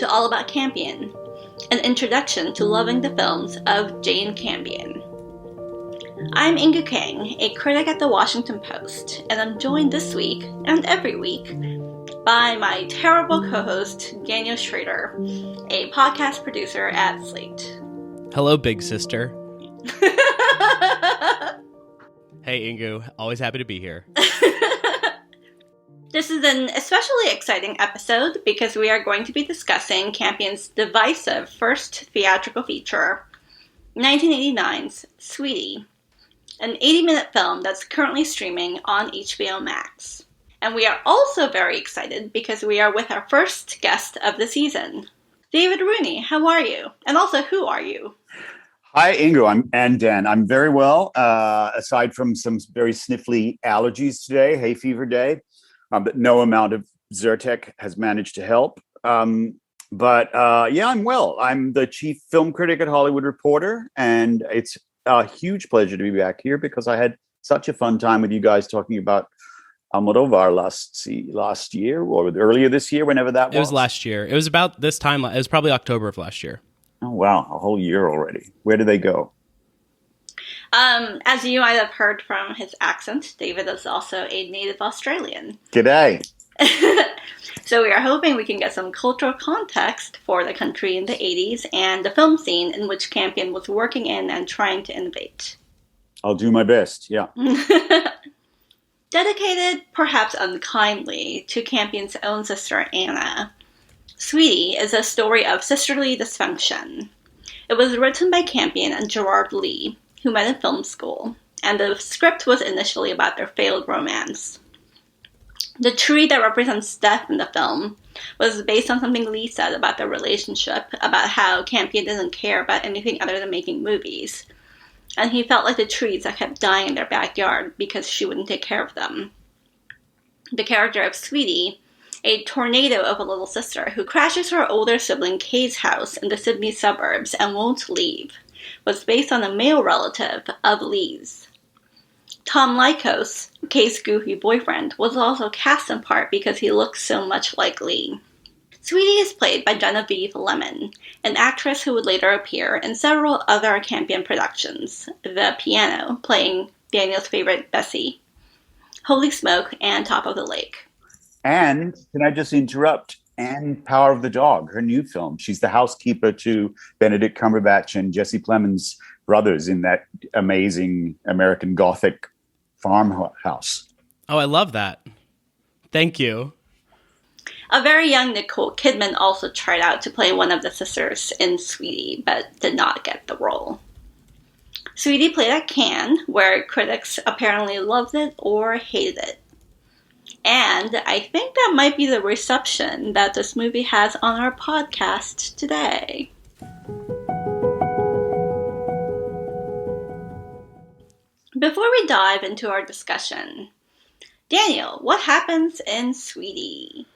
to All About Campion, an introduction to loving the films of Jane Campion. I'm Inkoo Kang, a critic at the Washington Post, and I'm joined this week, and every week, by my terrible co-host, Daniel Schroeder, a podcast producer at Slate. Hello, big sister. Hey, Inkoo. Always happy to be here. This is an especially exciting episode because we are going to be discussing Campion's divisive first theatrical feature, 1989's Sweetie, an 80-minute film that's currently streaming on HBO Max. And we are also very excited because we are with our first guest of the season. David Rooney, how are you? And also, who are you? Hi, Inkoo and Dan. I'm very well, aside from some very sniffly allergies today, hay fever day. But no amount of Zyrtec has managed to help. I'm well. I'm the chief film critic at Hollywood Reporter, and it's a huge pleasure to be back here because I had such a fun time with you guys talking about Almodovar last year or earlier this year, whenever that was. It was last year. It was about this time. It was probably October of last year. Oh, wow. A whole year already. Where do they go? As you might have heard from his accent, David is also a native Australian. G'day. So we are hoping we can get some cultural context for the country in the 80s and the film scene in which Campion was working in and trying to innovate. I'll do my best, yeah. Dedicated, perhaps unkindly, to Campion's own sister, Anna, Sweetie is a story of sisterly dysfunction. It was written by Campion and Gerard Lee, who met in film school, and the script was initially about their failed romance. The tree that represents death in the film was based on something Lee said about their relationship, about how Campion didn't care about anything other than making movies, and he felt like the trees that kept dying in their backyard because she wouldn't take care of them. The character of Sweetie, a tornado of a little sister who crashes her older sibling Kay's house in the Sydney suburbs and won't leave, was based on a male relative of Lee's. Tom Lykos, Kay's goofy boyfriend, was also cast in part because he looks so much like Lee. Sweetie is played by Genevieve Lemon, an actress who would later appear in several other Campion productions, The Piano, playing Daniel's favorite Bessie, Holy Smoke, and Top of the Lake. And, can I just interrupt, and Power of the Dog, her new film. She's the housekeeper to Benedict Cumberbatch and Jesse Plemons' brothers in that amazing American Gothic farmhouse. Oh, I love that. Thank you. A very young Nicole Kidman also tried out to play one of the sisters in Sweetie, but did not get the role. Sweetie played at Cannes, where critics apparently loved it or hated it. And I think that might be the reception that this movie has on our podcast today. Before we dive into our discussion, Daniel, what happens in Sweetie?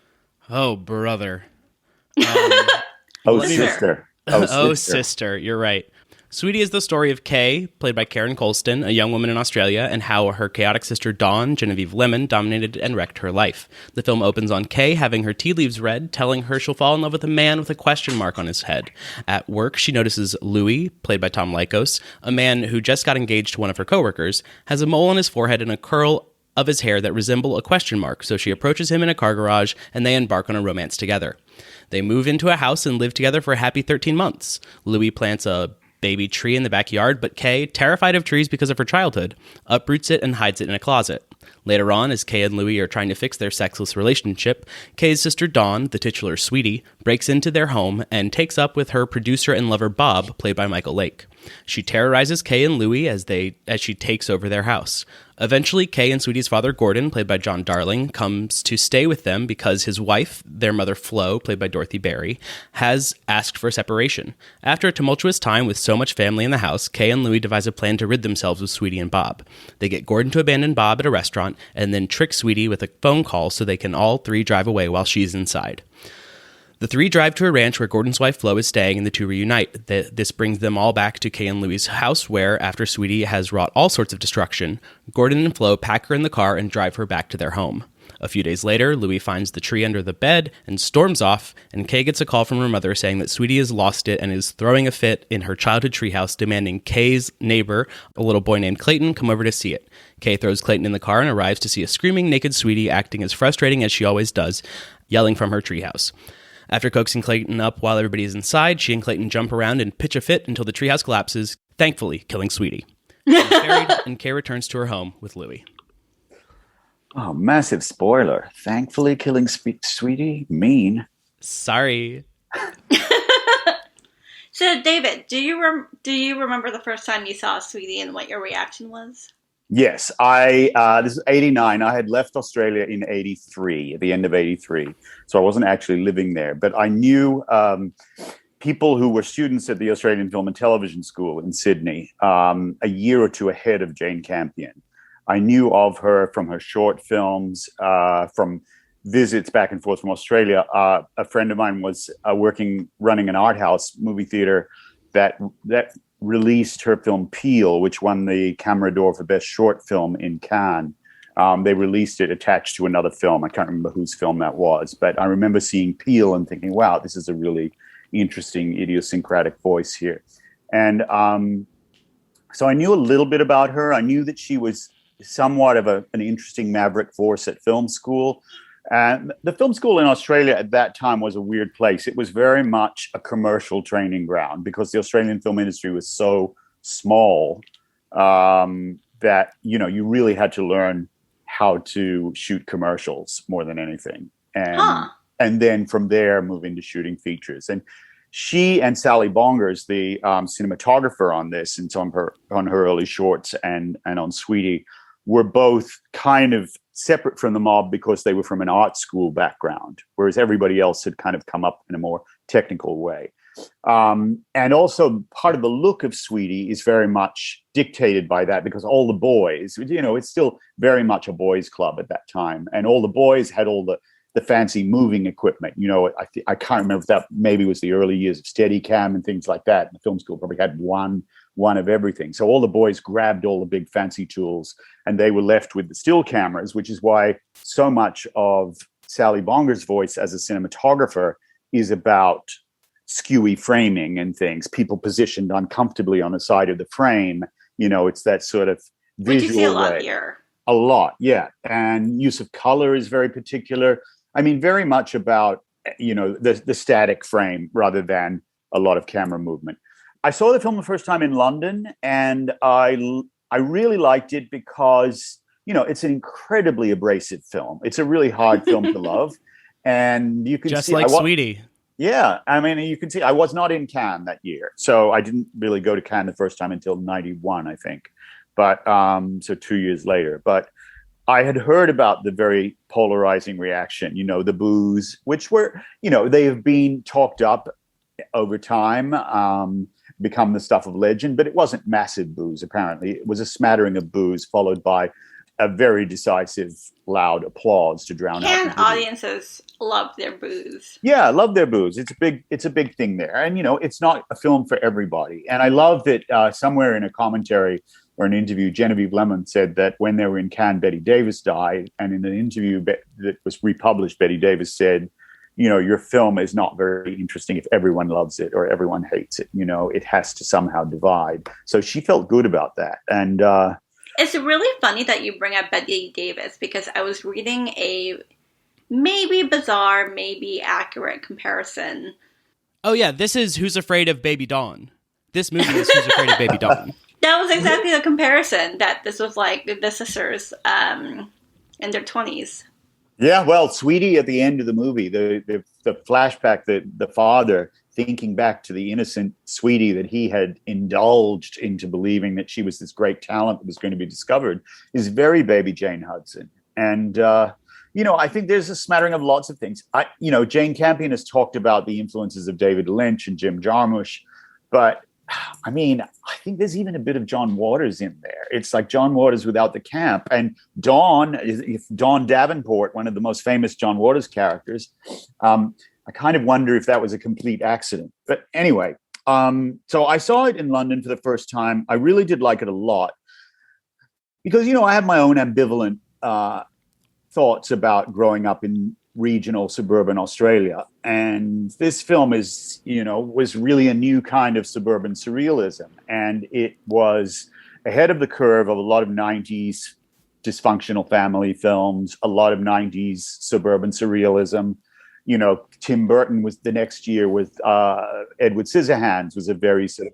Oh, brother. Sister. Sister. You're right. Sweetie is the story of Kay, played by Karen Colston, a young woman in Australia, and how her chaotic sister Dawn, Genevieve Lemon, dominated and wrecked her life. The film opens on Kay having her tea leaves read, telling her she'll fall in love with a man with a question mark on his head. At work, she notices Louis, played by Tom Lykos, a man who just got engaged to one of her coworkers, has a mole on his forehead and a curl of his hair that resemble a question mark, so she approaches him in a car garage and they embark on a romance together. They move into a house and live together for a happy 13 months. Louis plants a baby tree in the backyard, but Kay, terrified of trees because of her childhood, uproots it and hides it in a closet. Later on, as Kay and Louis are trying to fix their sexless relationship, Kay's sister Dawn, the titular Sweetie, breaks into their home and takes up with her producer and lover Bob, played by Michael Lake. She terrorizes Kay and Louis as she takes over their house. Eventually, Kay and Sweetie's father, Gordon, played by John Darling, comes to stay with them because his wife, their mother Flo, played by Dorothy Berry, has asked for separation. After a tumultuous time with so much family in the house, Kay and Louis devise a plan to rid themselves of Sweetie and Bob. They get Gordon to abandon Bob at a restaurant and then trick Sweetie with a phone call so they can all three drive away while she's inside. The three drive to a ranch where Gordon's wife Flo is staying, and the two reunite. This brings them all back to Kay and Louie's house, where, after Sweetie has wrought all sorts of destruction, Gordon and Flo pack her in the car and drive her back to their home. A few days later, Louis finds the tree under the bed and storms off, and Kay gets a call from her mother saying that Sweetie has lost it and is throwing a fit in her childhood treehouse, demanding Kay's neighbor, a little boy named Clayton, come over to see it. Kay throws Clayton in the car and arrives to see a screaming naked Sweetie acting as frustrating as she always does, yelling from her treehouse. After coaxing Clayton up while everybody is inside, she and Clayton jump around and pitch a fit until the treehouse collapses, thankfully killing Sweetie. She's buried, and Kay returns to her home with Louis. Oh, massive spoiler. Thankfully killing Sweetie? Mean. Sorry. So, David, do you remember the first time you saw Sweetie and what your reaction was? Yes, this is 89. I had left Australia in 83, at the end of 83. So I wasn't actually living there, but I knew people who were students at the Australian Film and Television School in Sydney, a year or two ahead of Jane Campion. I knew of her from her short films, from visits back and forth from Australia. A friend of mine was running an art house movie theater that released her film Peel, which won the Camera d'Or for Best Short Film in Cannes. They released it attached to another film. I can't remember whose film that was, but I remember seeing Peel and thinking, wow, this is a really interesting idiosyncratic voice here. And so I knew a little bit about her. I knew that she was somewhat of an interesting maverick force at film school. And the film school in Australia at that time was a weird place. It was very much a commercial training ground because the Australian film industry was so small that, you really had to learn how to shoot commercials more than anything. And then from there, move into shooting features. And she and Sally Bongers, the cinematographer on this and on her early shorts and on Sweetie, were both kind of separate from the mob because they were from an art school background, whereas everybody else had kind of come up in a more technical way. And also part of the look of Sweetie is very much dictated by that because all the boys, it's still very much a boys' club at that time. And all the boys had all the fancy moving equipment. I can't remember if that maybe was the early years of Steadicam and things like that. The film school probably had one of everything. So all the boys grabbed all the big fancy tools and they were left with the still cameras, which is why so much of Sally Bonger's voice as a cinematographer is about skewy framing and things, people positioned uncomfortably on the side of the frame. It's that sort of visual Which you see a lot way. here. A lot, yeah. And use of color is very particular. I mean, very much about, the static frame rather than a lot of camera movement. I saw the film the first time in London, and I really liked it because, it's an incredibly abrasive film. It's a really hard film to love. And you can just see... like Sweetie. Yeah. I mean, you can see I was not in Cannes that year. So I didn't really go to Cannes the first time until 91, I think. But so 2 years later. But I had heard about the very polarizing reaction, the boos, which were, they have been talked up over time, become the stuff of legend, but it wasn't massive boos, apparently. It was a smattering of boos followed by a very decisive, loud applause to drown out. Can audiences love their boos? Yeah, love their boos. It's a big thing there. And, it's not a film for everybody. And I love that somewhere in a commentary or an interview, Genevieve Lemon said that when they were in Cannes, Betty Davis died. And in an interview that was republished, Betty Davis said, your film is not very interesting if everyone loves it or everyone hates it. It has to somehow divide. So she felt good about that. And it's really funny that you bring up Betty Davis because I was reading a maybe bizarre, maybe accurate comparison. Oh, yeah. This is Who's Afraid of Baby Dawn. This movie is Who's Afraid of Baby Dawn. That was exactly the comparison, that this was like the sisters in their 20s. Yeah, well, Sweetie at the end of the movie, the flashback, the father thinking back to the innocent Sweetie that he had indulged into believing that she was this great talent that was going to be discovered, is very Baby Jane Hudson. And, I think there's a smattering of lots of things. Jane Campion has talked about the influences of David Lynch and Jim Jarmusch, but I mean, I think there's even a bit of John Waters in there. It's like John Waters without the camp. And Dawn Davenport, one of the most famous John Waters characters, I kind of wonder if that was a complete accident. But anyway, so I saw it in London for the first time. I really did like it a lot because, I have my own ambivalent thoughts about growing up in regional suburban Australia. And this film is, was really a new kind of suburban surrealism. And it was ahead of the curve of a lot of 90s dysfunctional family films, a lot of 90s suburban surrealism. Tim Burton was the next year with Edward Scissorhands was a very sort of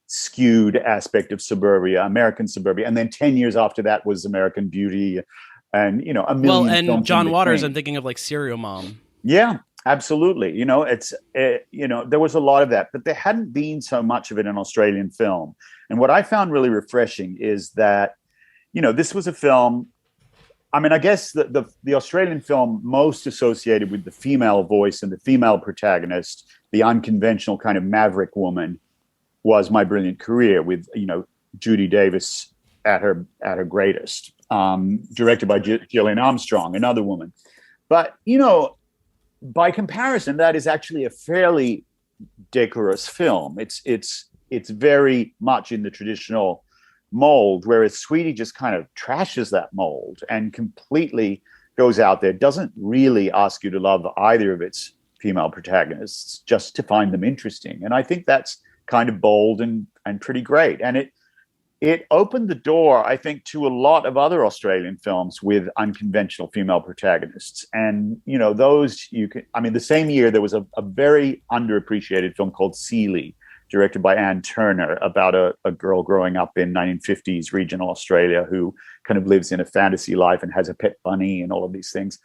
skewed aspect of suburbia, American suburbia. And then 10 years after that was American Beauty and, a million Well, and films John in Waters, between. I'm thinking of like Serial Mom. Yeah, absolutely. There was a lot of that, but there hadn't been so much of it in Australian film. And what I found really refreshing is that, this was a film. I mean, I guess the Australian film most associated with the female voice and the female protagonist, the unconventional kind of maverick woman, was My Brilliant Career with, Judy Davis at her greatest, directed by Gillian Armstrong, another woman. But, by comparison, that is actually a fairly decorous film. It's very much in the traditional mold, whereas Sweetie just kind of trashes that mold and completely goes out there, doesn't really ask you to love either of its female protagonists, just to find them interesting. And I think that's kind of bold and pretty great. And it opened the door, I think, to a lot of other Australian films with unconventional female protagonists. And, the same year there was a very underappreciated film called Seeley, directed by Anne Turner, about a girl growing up in 1950s regional Australia who kind of lives in a fantasy life and has a pet bunny and all of these things.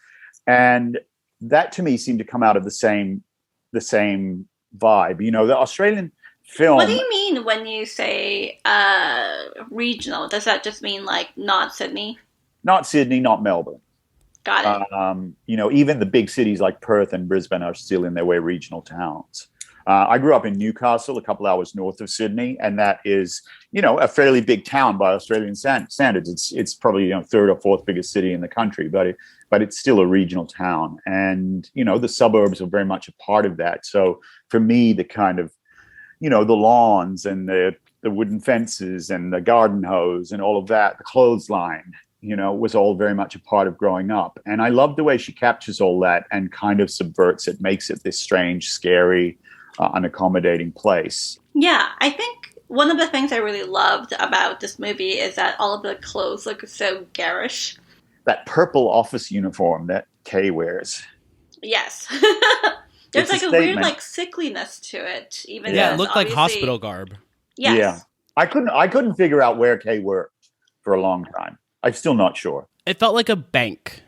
And that to me seemed to come out of the same vibe. The Australian film. What do you mean when you say regional? Does that just mean like not Sydney? Not Sydney, not Melbourne. Got it. Even the big cities like Perth and Brisbane are still in their way regional towns. I grew up in Newcastle, a couple hours north of Sydney, and that is, a fairly big town by Australian standards. It's probably third or fourth biggest city in the country, but it's still a regional town, and the suburbs are very much a part of that. So for me, the kind of the lawns and the wooden fences and the garden hose and all of that, the clothesline, was all very much a part of growing up. And I love the way she captures all that and kind of subverts it, makes it this strange, scary, unaccommodating place. Yeah, I think one of the things I really loved about this movie is that all of the clothes look so garish. That purple office uniform that Kay wears. Yes. There's like a weird like sickliness to it. Even it looked like hospital garb. Yes. Yeah. I couldn't figure out where Kay worked for a long time. I'm still not sure. It felt like a bank.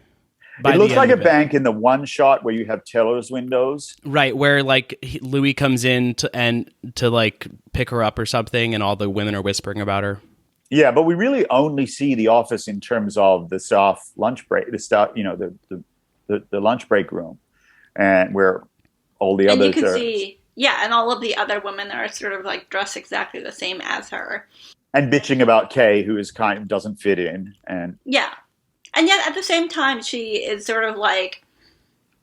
It looks like a bank in the one shot where you have teller's windows. Right, where like Louis comes in to like pick her up or something, and all the women are whispering about her. Yeah, but we really only see the office in terms of the staff lunch break, the lunch break room, and where all the others are. See, and all of the other women are sort of like dressed exactly the same as her. And bitching about Kay, who is kind of doesn't fit in. And yeah. And yet at the same time, she is sort of like,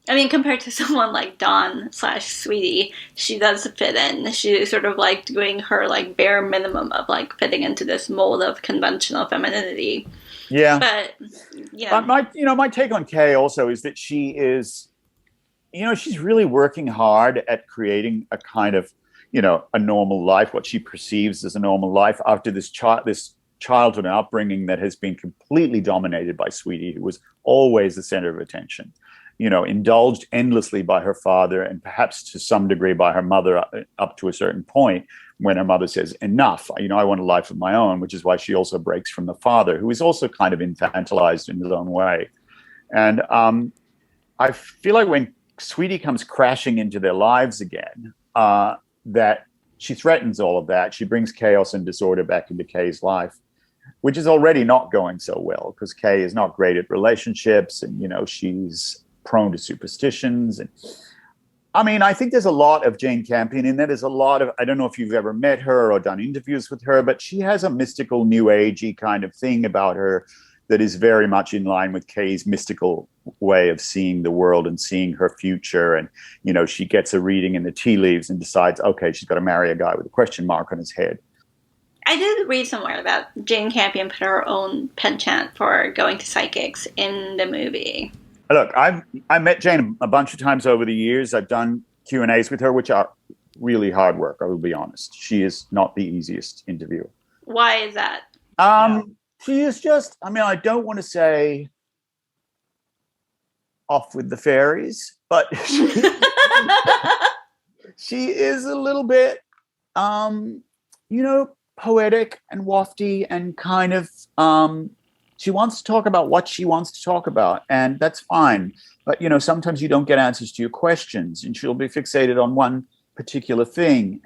compared to someone like Dawn/Sweetie, she does fit in. She's sort of like doing her like bare minimum of like fitting into this mold of conventional femininity. Yeah. But, my take on Kay also is that she is, she's really working hard at creating a kind of, a normal life, what she perceives as a normal life after this childhood upbringing that has been completely dominated by Sweetie, who was always the center of attention, indulged endlessly by her father and perhaps to some degree by her mother up to a certain point when her mother says, enough, I want a life of my own, which is why she also breaks from the father, who is also kind of infantilized in his own way. And I feel like when Sweetie comes crashing into their lives again, that she threatens all of that. She brings chaos and disorder back into Kay's life, which is already not going so well because Kay is not great at relationships and, she's prone to superstitions. And I think there's a lot of Jane Campion in there. There's a lot of, I don't know if you've ever met her or done interviews with her, but she has a mystical new agey kind of thing about her that is very much in line with Kay's mystical way of seeing the world and seeing her future. And, she gets a reading in the tea leaves and decides, okay, she's got to marry a guy with a question mark on his head. I did read somewhere that Jane Campion put her own penchant for going to psychics in the movie. Look, I met Jane a bunch of times over the years. I've done Q&As with her, which are really hard work, I will be honest. She is not the easiest interviewer. Why is that? She is just, I mean, I don't want to say off with the fairies, but she is a little bit, poetic and wafty and kind of, she wants to talk about what she wants to talk about, and that's fine. But, sometimes you don't get answers to your questions, and she'll be fixated on one particular thing.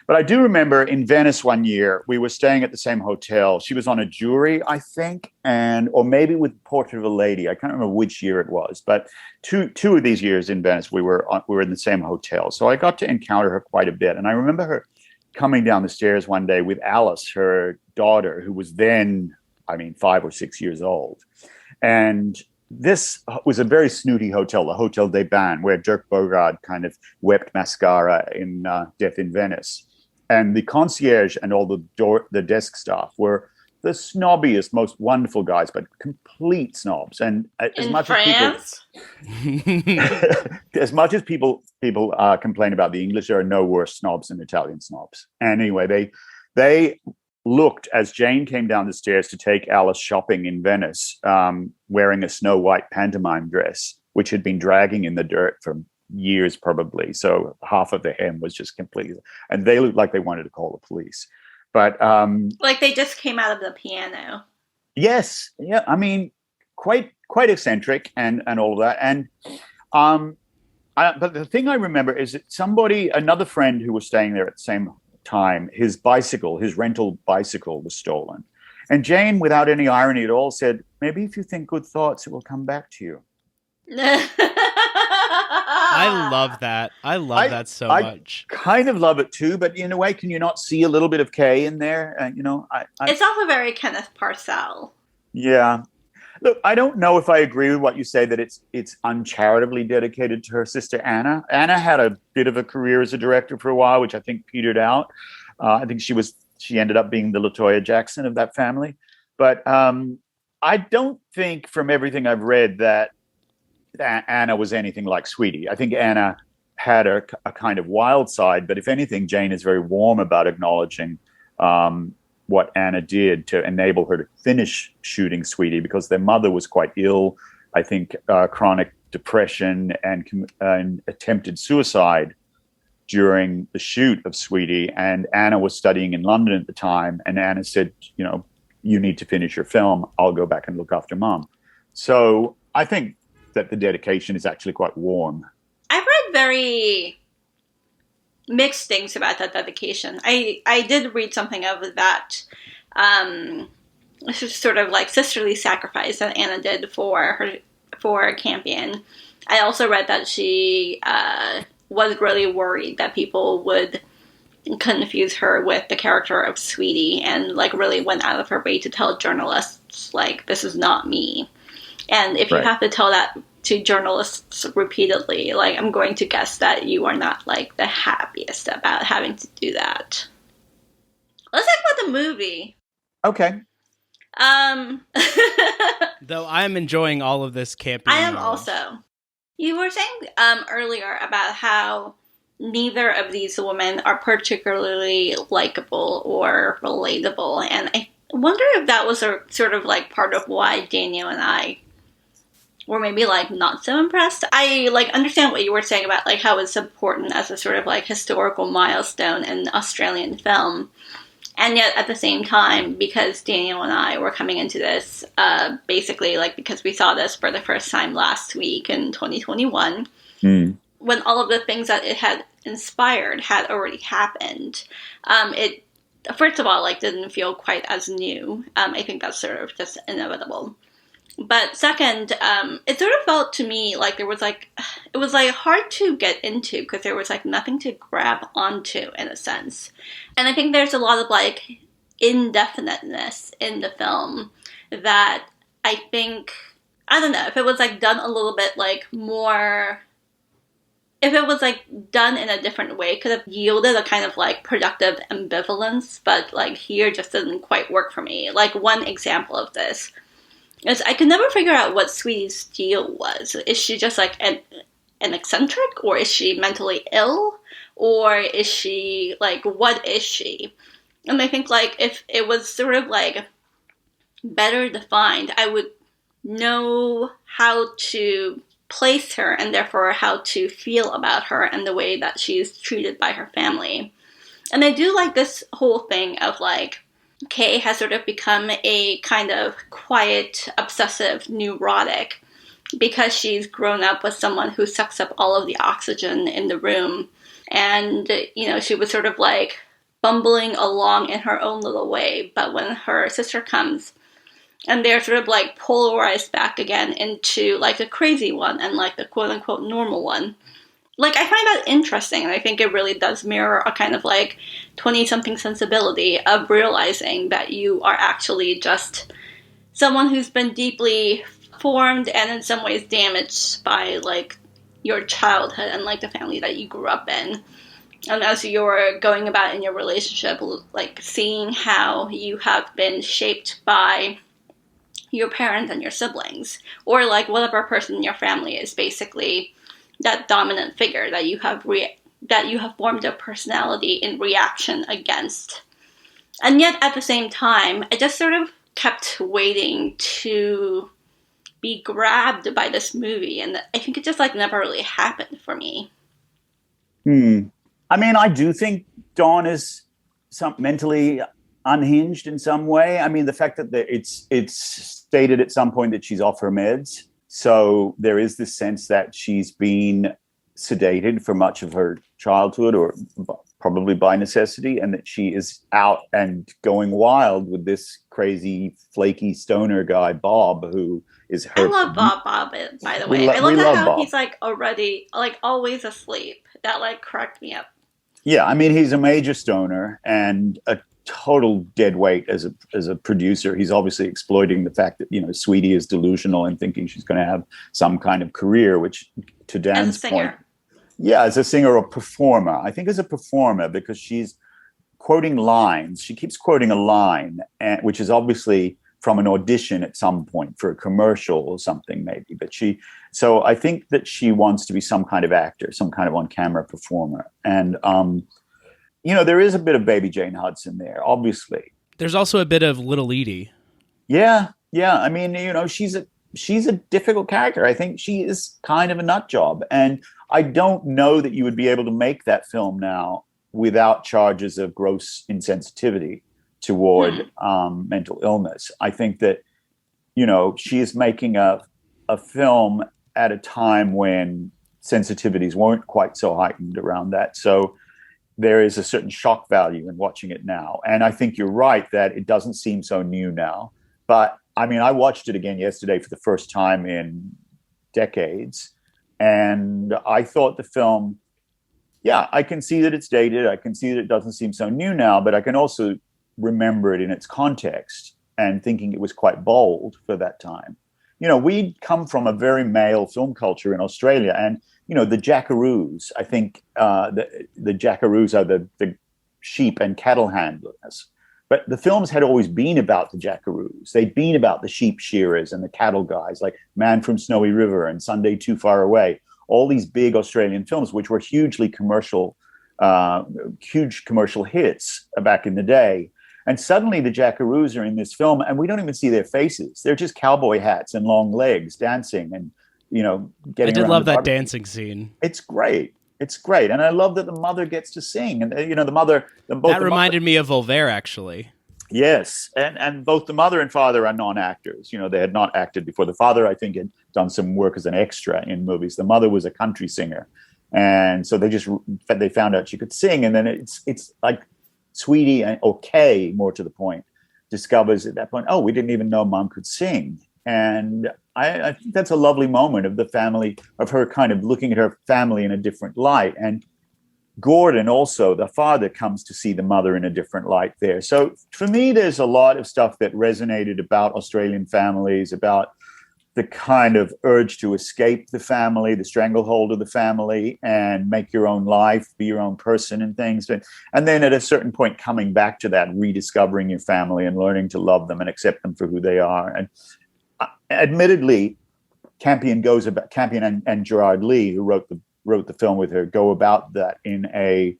But I do remember in Venice one year, we were staying at the same hotel. She was on a jury, I think, or maybe with Portrait of a Lady. I can't remember which year it was, but two of these years in Venice, we were in the same hotel. So I got to encounter her quite a bit. And I remember her coming down the stairs one day with Alice, her daughter, who was then, 5 or 6 years old. And this was a very snooty hotel, the Hotel des Bains, where Dirk Bogarde kind of wept mascara in Death in Venice. And the concierge and all the desk staff were the snobbiest, most wonderful guys, but complete snobs. And as much as people complain about the English, there are no worse snobs than Italian snobs. And anyway, they looked as Jane came down the stairs to take Alice shopping in Venice, wearing a Snow White pantomime dress, which had been dragging in the dirt for years probably. So half of the hem was just completely, and they looked like they wanted to call the police. But like they just came out of the piano. Yes, yeah. Quite eccentric and all of that. And but the thing I remember is that another friend who was staying there at the same time, his rental bicycle was stolen. And Jane, without any irony at all, said, "Maybe if you think good thoughts, it will come back to you." I love that. I love that so much. I kind of love it too, but in a way, can you not see a little bit of Kay in there? It's also very Kenneth Parcell. Yeah. Look, I don't know if I agree with what you say that it's uncharitably dedicated to her sister Anna. Anna had a bit of a career as a director for a while, which I think petered out. I think she ended up being the LaToya Jackson of that family. But I don't think from everything I've read that Anna was anything like Sweetie. I think Anna had a kind of wild side, but if anything, Jane is very warm about acknowledging what Anna did to enable her to finish shooting Sweetie, because their mother was quite ill, I think chronic depression and attempted suicide during the shoot of Sweetie. And Anna was studying in London at the time, and Anna said, you need to finish your film. I'll go back and look after Mom. So I think that the dedication is actually quite warm. I've read very mixed things about that dedication. I did read something of that sort of like sisterly sacrifice that Anna did for Campion. I also read that she was really worried that people would confuse her with the character of Sweetie, and like really went out of her way to tell journalists like, this is not me. And if you have to tell that to journalists repeatedly, like, I'm going to guess that you are not like the happiest about having to do that. Let's talk about the movie. Okay. Though I am enjoying all of this camping. I am also. You were saying earlier about how neither of these women are particularly likable or relatable, and I wonder if that was a sort of like part of why Daniel and I were maybe like not so impressed. I like understand what you were saying about like how it's important as a sort of like historical milestone in Australian film. And yet at the same time, because Daniel and I were coming into this basically like because we saw this for the first time last week in 2021, when all of the things that it had inspired had already happened, it first of all like didn't feel quite as new. I think that's sort of just inevitable. But second, it sort of felt to me like it was like hard to get into because there was like nothing to grab onto in a sense. And I think there's a lot of like indefiniteness in the film that I think, I don't know, if it was like done a little bit like more if it was like done in a different way, could have yielded a kind of like productive ambivalence, but like here just doesn't quite work for me. Like one example of this is I could never figure out what Sweetie's deal was. Is she just like an eccentric, or is she mentally ill, or is she like, what is she? And I think like if it was sort of like better defined, I would know how to place her and therefore how to feel about her and the way that she's treated by her family. And I do like this whole thing of like Kay has sort of become a kind of quiet, obsessive neurotic because she's grown up with someone who sucks up all of the oxygen in the room. And, you know, she was sort of like bumbling along in her own little way. But when her sister comes, and they're sort of like polarized back again into like the crazy one and like the quote unquote normal one. Like, I find that interesting, and I think it really does mirror a kind of like 20-something sensibility of realizing that you are actually just someone who's been deeply formed and in some ways damaged by like your childhood and like the family that you grew up in. And as you're going about in your relationship, like seeing how you have been shaped by your parents and your siblings, or like whatever person in your family is basically that dominant figure that you have formed a personality in reaction against. And yet at the same time, I just sort of kept waiting to be grabbed by this movie, and I think it just like never really happened for me. I mean, I do think Dawn is mentally unhinged in some way. I mean, the fact that it's stated at some point that she's off her meds, so there is this sense that she's been sedated for much of her childhood, or probably by necessity, and that she is out and going wild with this crazy, flaky stoner guy, Bob, who is her. I love Bob, by the way. I love how Bob. He's like already, like always asleep. That like cracked me up. Yeah, I mean, he's a major stoner and a total dead weight as a producer. He's obviously exploiting the fact that, you know, Sweetie is delusional and thinking she's going to have some kind of career, which to Dan's point, yeah, as a singer or performer. I think as a performer, because she's quoting lines. She keeps quoting a line, which is obviously from an audition at some point for a commercial or something, maybe. So I think that she wants to be some kind of actor, some kind of on-camera performer. And, you know, there is a bit of Baby Jane Hudson there, obviously. There's also a bit of Little Edie. Yeah. I mean, you know, she's a difficult character. I think she is kind of a nut job. And I don't know that you would be able to make that film now without charges of gross insensitivity toward mental illness. I think that, you know, she is making a film at a time when sensitivities weren't quite so heightened around that. So there is a certain shock value in watching it now. And I think you're right that it doesn't seem so new now. But I mean, I watched it again yesterday for the first time in decades. And I thought the film, yeah, I can see that it's dated. I can see that it doesn't seem so new now, but I can also remember it in its context and thinking it was quite bold for that time. You know, we come from a very male film culture in Australia, and, you know, the jackaroos, I think the jackaroos are the sheep and cattle handlers. But the films had always been about the jackaroos. They'd been about the sheep shearers and the cattle guys, like Man from Snowy River and Sunday Too Far Away. All these big Australian films, which were huge commercial hits back in the day. And suddenly the jackaroos are in this film, and we don't even see their faces. They're just cowboy hats and long legs dancing and, you know, getting around. I did love that dancing scene. It's great. It's great. And I love that the mother gets to sing. And, you know, the mother... That reminded me of Voltaire, actually. Yes. And both the mother and father are non-actors. You know, they had not acted before. The father, I think, had done some work as an extra in movies. The mother was a country singer. And so they found out she could sing. And then it's like Sweetie, or Kay, more to the point, discovers at that point, oh, we didn't even know Mom could sing. And I think that's a lovely moment of the family, of her kind of looking at her family in a different light. And Gordon also, the father, comes to see the mother in a different light there. So for me, there's a lot of stuff that resonated about Australian families, about the kind of urge to escape the family, the stranglehold of the family, and make your own life, be your own person and things. And then at a certain point, coming back to that, rediscovering your family and learning to love them and accept them for who they are. And admittedly, Campion and Gerard Lee, who wrote the film with her, go about that in a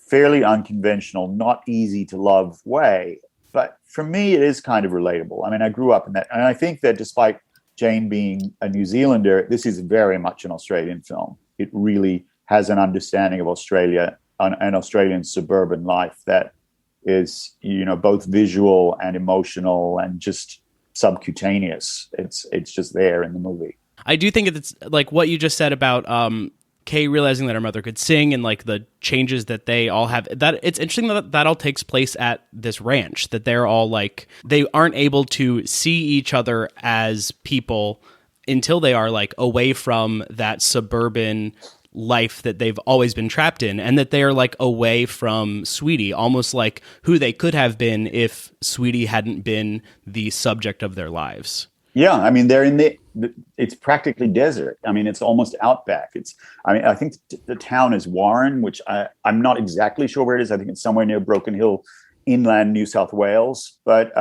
fairly unconventional, not easy to love way. But for me, it is kind of relatable. I mean, I grew up in that. And I think that despite Jane being a New Zealander, this is very much an Australian film. It really has an understanding of Australia, an Australian suburban life that is, both visual and emotional and just subcutaneous. It's just there in the movie. I do think it's like what you just said about Kay realizing that her mother could sing and like the changes that they all have. That it's interesting that all takes place at this ranch, that they're all like, they aren't able to see each other as people until they are like away from that suburban life that they've always been trapped in, and that they are like away from Sweetie, almost like who they could have been if Sweetie hadn't been the subject of their lives. Yeah, I mean, it's practically desert. I mean, it's almost outback. I think the town is Warren, which I'm not exactly sure where it is. I think it's somewhere near Broken Hill, inland New South Wales. But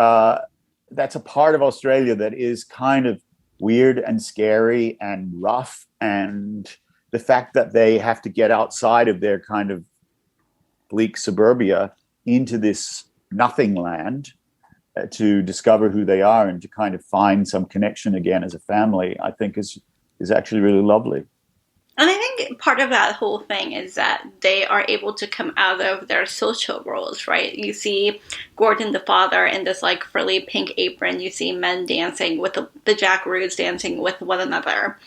that's a part of Australia that is kind of weird and scary and rough. And the fact that they have to get outside of their kind of bleak suburbia into this nothing land to discover who they are and to kind of find some connection again as a family, I think is actually really lovely. And I think part of that whole thing is that they are able to come out of their social roles, right? You see Gordon the father in this like frilly pink apron. You see men dancing with the jackaroos dancing with one another.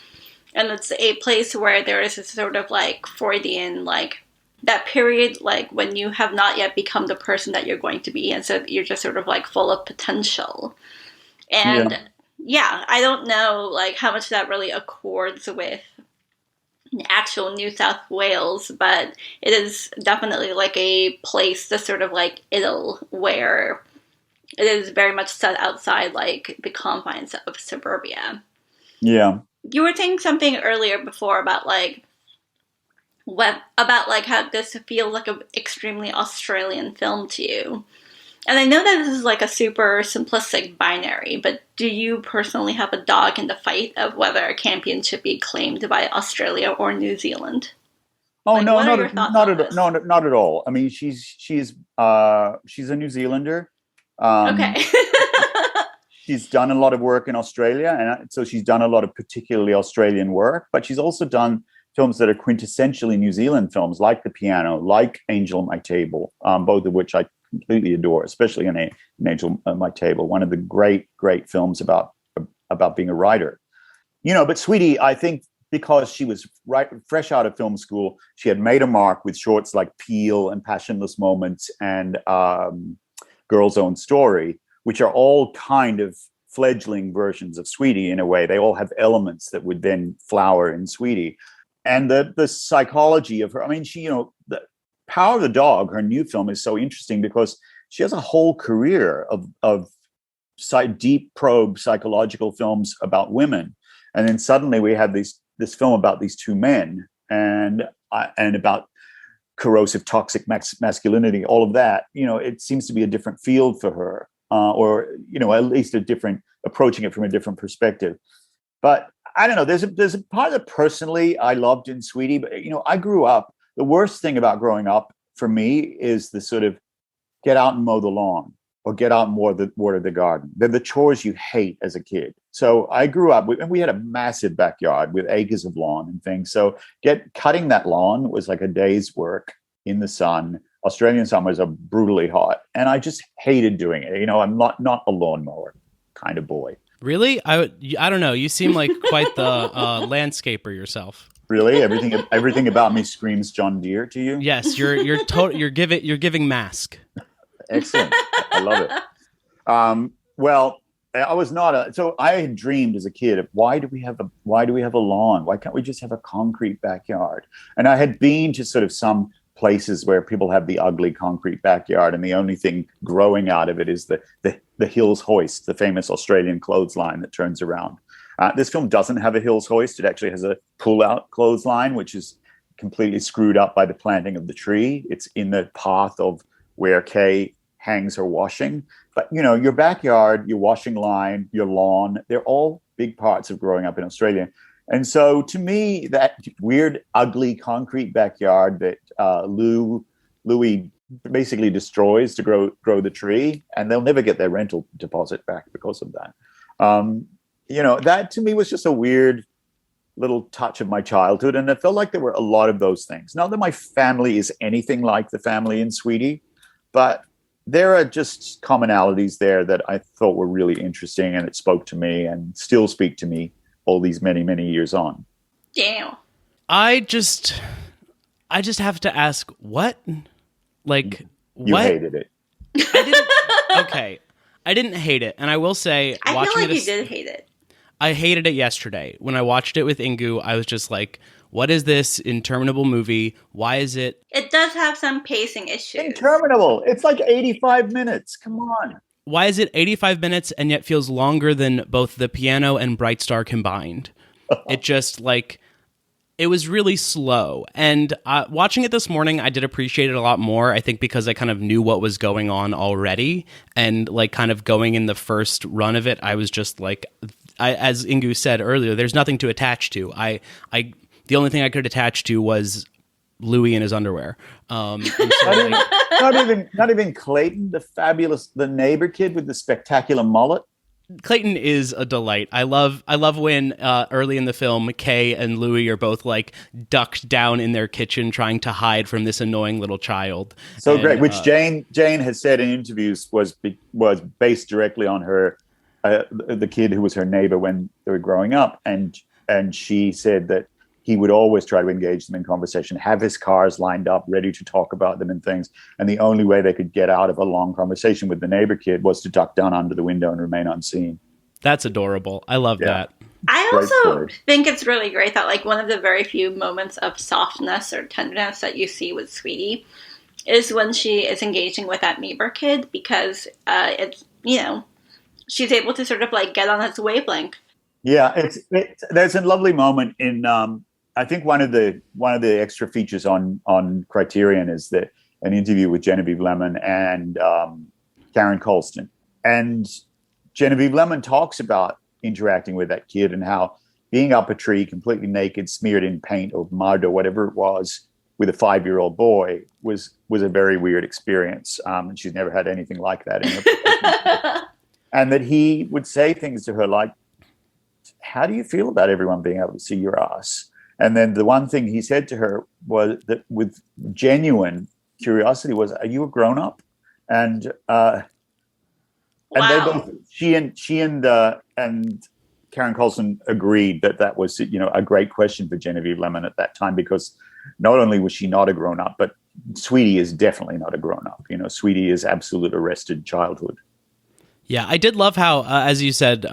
And it's a place where there is a sort of like Freudian, like that period, like when you have not yet become the person that you're going to be. And so you're just sort of like full of potential. And yeah, I don't know like how much that really accords with actual New South Wales, but it is definitely like a place, this sort of like idyll where it is very much set outside like the confines of suburbia. Yeah. You were saying something earlier before about like how this feels like an extremely Australian film to you. And I know that this is like a super simplistic binary, but do you personally have a dog in the fight of whether Campion should be claimed by Australia or New Zealand? Oh, like, no, not at all. I mean, she's a New Zealander. Okay. She's done a lot of work in Australia, and so she's done a lot of particularly Australian work, but she's also done films that are quintessentially New Zealand films, like The Piano, like Angel at My Table, both of which I completely adore, especially in Angel at My Table, one of the great films about being a writer. But Sweetie, I think because she was fresh out of film school, she had made a mark with shorts like Peel and Passionless Moments and Girl's Own Story, which are all kind of fledgling versions of Sweetie in a way. They all have elements that would then flower in Sweetie. And the psychology of her, I mean, the Power of the Dog, her new film, is so interesting because she has a whole career of deep probe psychological films about women. And then suddenly we have this film about these two men and about corrosive, toxic masculinity, all of that. It seems to be a different field for her, or at least approaching it from a different perspective. But I don't know. There's a part that personally I loved in Sweetie, but I grew up. The worst thing about growing up for me is the sort of get out and mow the lawn or get out and water the garden. They're the chores you hate as a kid. So I grew up and we had a massive backyard with acres of lawn and things. So cutting that lawn was like a day's work in the sun. Australian summers are brutally hot, and I just hated doing it. I'm not a lawnmower kind of boy. Really? I don't know. You seem like quite the landscaper yourself. Really? Everything about me screams John Deere to you? Yes, you're giving mask. Excellent. I love it. Well, I was not so I had dreamed as a kid of why do we have a lawn? Why can't we just have a concrete backyard? And I had been to sort of some places where people have the ugly concrete backyard, and the only thing growing out of it is the Hills Hoist, the famous Australian clothesline that turns around. This film doesn't have a Hills hoist. It actually has a pull-out clothesline, which is completely screwed up by the planting of the tree. It's in the path of where Kay hangs her washing. But, you know, your backyard, your washing line, your lawn, they're all big parts of growing up in Australia. And so to me, that weird, ugly concrete backyard that Louis basically destroys to grow the tree, and they'll never get their rental deposit back because of that. You know, that to me was just a weird little touch of my childhood. And it felt like there were a lot of those things. Not that my family is anything like the family in Sweetie, but there are just commonalities there that I thought were really interesting, and it spoke to me and still speak to me all these many, many years on. Damn. I just have to ask, what? Like, you what? hated it. I didn't. Okay, I didn't hate it, and I will say, I feel like you did hate it. I hated it yesterday when I watched it with Inkoo. I was just like, "What is this interminable movie? Why is it?" It does have some pacing issues. Interminable. It's like 85 minutes. Come on. Why is it 85 minutes and yet feels longer than both The Piano and Bright Star combined? It just like. It was really slow, and watching it this morning, I did appreciate it a lot more, I think because I kind of knew what was going on already, and like kind of going in the first run of it, I was just like, as Inkoo said earlier, there's nothing to attach to. The only thing I could attach to was Louis in his underwear. And so, not even Clayton, the neighbor kid with the spectacular mullet. Clayton is a delight. I love when early in the film, Kay and Louis are both like ducked down in their kitchen trying to hide from this annoying little child. So great, which Jane has said in interviews was based directly on her, the kid who was her neighbor when they were growing up, and she said that he would always try to engage them in conversation, have his cars lined up, ready to talk about them and things. And the only way they could get out of a long conversation with the neighbor kid was to duck down under the window and remain unseen. That's adorable. I love that. I also think it's really great that like one of the very few moments of softness or tenderness that you see with Sweetie is when she is engaging with that neighbor kid, because it's, you know, she's able to sort of like get on his wavelength. Yeah, there's a lovely moment in I think one of the extra features on Criterion is that an interview with Genevieve Lemon and Karen Colston. And Genevieve Lemon talks about interacting with that kid and how being up a tree completely naked, smeared in paint or mud or whatever it was with a 5-year-old boy was a very weird experience. And she's never had anything like that in her and that he would say things to her like, how do you feel about everyone being able to see your ass? And then the one thing he said to her was that with genuine curiosity was, are you a grown up? And wow. They both, she and Karen Colson agreed that was, you know, a great question for Genevieve Lemon at that time, because not only was she not a grown up, but Sweetie is definitely not a grown up. You know, Sweetie is absolute arrested childhood. Yeah, I did love how, as you said,